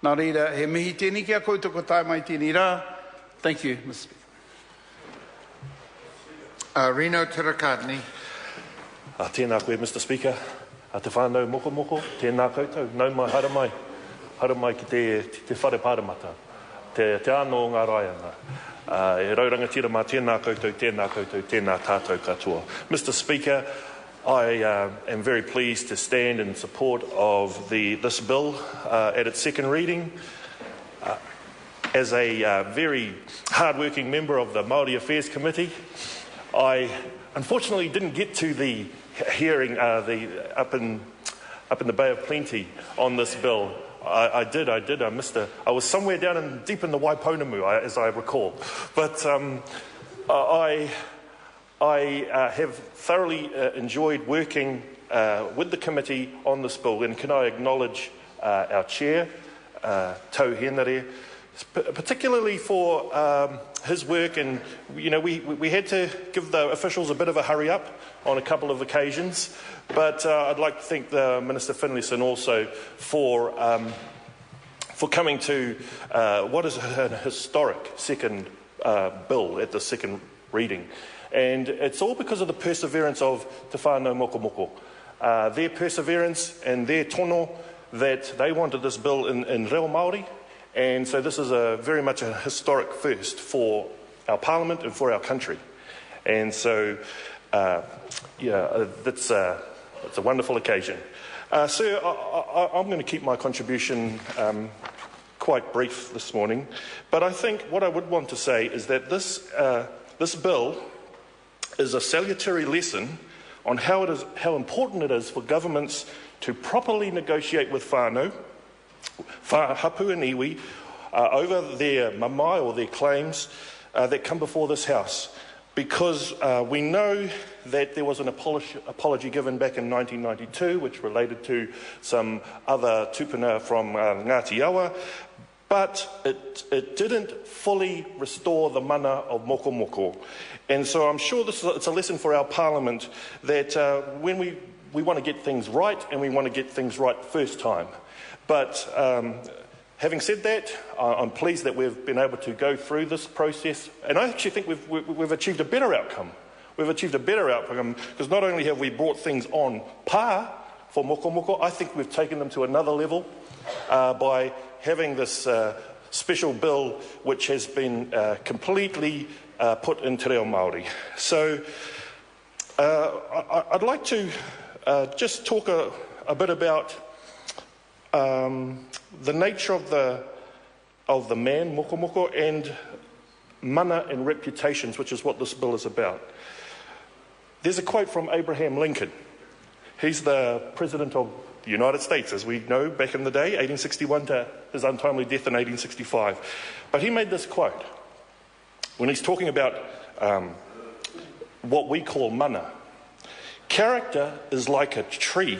Nā reira, he mihi tēnei kia koutou ko tai mai tēnei rā. Thank you, Mr. Speaker. Reno Tirakatni. Tēnā koe, Mr. Speaker. Te whānau Mokomoko, tēnā koutou. Nau mai, hara mai. Hara mai ki te whare pāramata. Te anō ngā raianga. E raurangatira mā tēnā koutou, tēnā koutou, tēnā tātou katoa. Mr. Speaker, I am very pleased to stand in support of this bill at its second reading. As a very hard-working member of the Māori Affairs Committee, I unfortunately didn't get to the hearing up in the Bay of Plenty on this bill. I did. I missed it. I was somewhere down deep in the Waiponamu, as I recall. But I have thoroughly enjoyed working with the committee on this bill, and can I acknowledge our chair, Tau Henare, particularly for his work. And we had to give the officials a bit of a hurry up on a couple of occasions, but I'd like to thank the Minister Finlayson also for coming to what is an historic second bill at the second reading. And it's all because of the perseverance of Te Whānau Mokomoko. Their perseverance and their tono that they wanted this bill in reo Māori. And so this is very much a historic first for our Parliament and for our country. And so, it's a wonderful occasion. Sir, I'm going to keep my contribution quite brief this morning. But I think what I would want to say is that this bill is a salutary lesson on how important it is for governments to properly negotiate with whānau, hapu and iwi, over their mamae or their claims that come before this House. Because we know that there was an apology given back in 1992, which related to some other tupuna from Ngāti Awa, but it didn't fully restore the mana of Mokomoko. And so I'm sure it's a lesson for our Parliament that when we want to get things right, and we want to get things right first time. But having said that, I'm pleased that we've been able to go through this process, and I actually think we've achieved a better outcome. We've achieved a better outcome because not only have we brought things on par for Mokomoko, I think we've taken them to another level by having this special bill which has been completely put into reo Māori. So I'd like to just talk a bit about the nature of the man, Mokomoko, and mana and reputations, which is what this bill is about. There's a quote from Abraham Lincoln. He's the President of the United States, as we know, back in the day, 1861 to his untimely death in 1865. But he made this quote when he's talking about what we call mana. Character is like a tree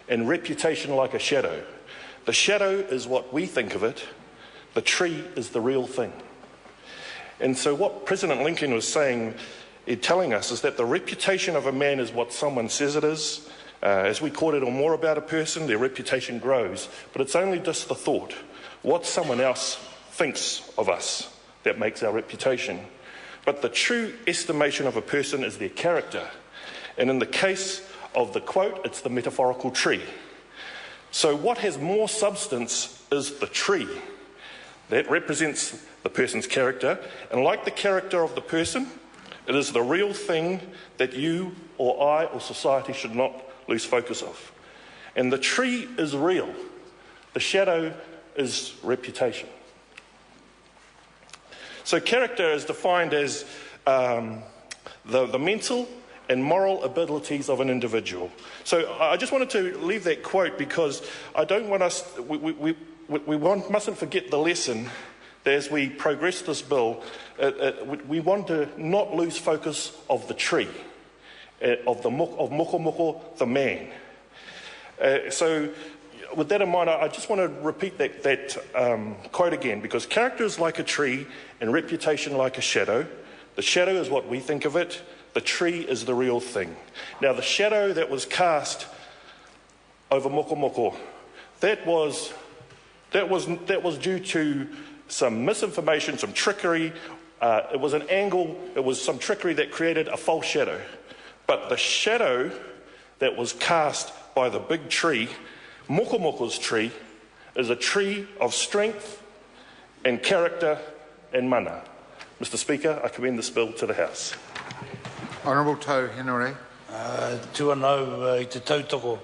and reputation like a shadow. The shadow is what we think of it. The tree is the real thing. And so what President Lincoln was telling us is that the reputation of a man is what someone says it is. As we quoted or more about a person, their reputation grows. But it's only just the thought, what someone else thinks of us, that makes our reputation. But the true estimation of a person is their character. And in the case of the quote, it's the metaphorical tree. So what has more substance is the tree. That represents the person's character. And like the character of the person, it is the real thing that you or I or society should not lose focus of. And the tree is real. The shadow is reputation. So character is defined as the mental and moral abilities of an individual. So I just wanted to leave that quote because I don't want us, mustn't forget the lesson that as we progress this bill, we want to not lose focus of the tree, of Mokomoko, the man. So with that in mind, I just want to repeat that quote again, because character is like a tree and reputation like a shadow. The shadow is what we think of it. The tree is the real thing. Now, the shadow that was cast over Mokomoko, that was That was due to some misinformation, some trickery. It was an angle, it was some trickery that created a false shadow. But the shadow that was cast by the big tree, Mokomoko's tree, is a tree of strength and character and mana. Mr. Speaker, I commend this bill to the House. Honourable Tau Henare. Tuanau I te tautoko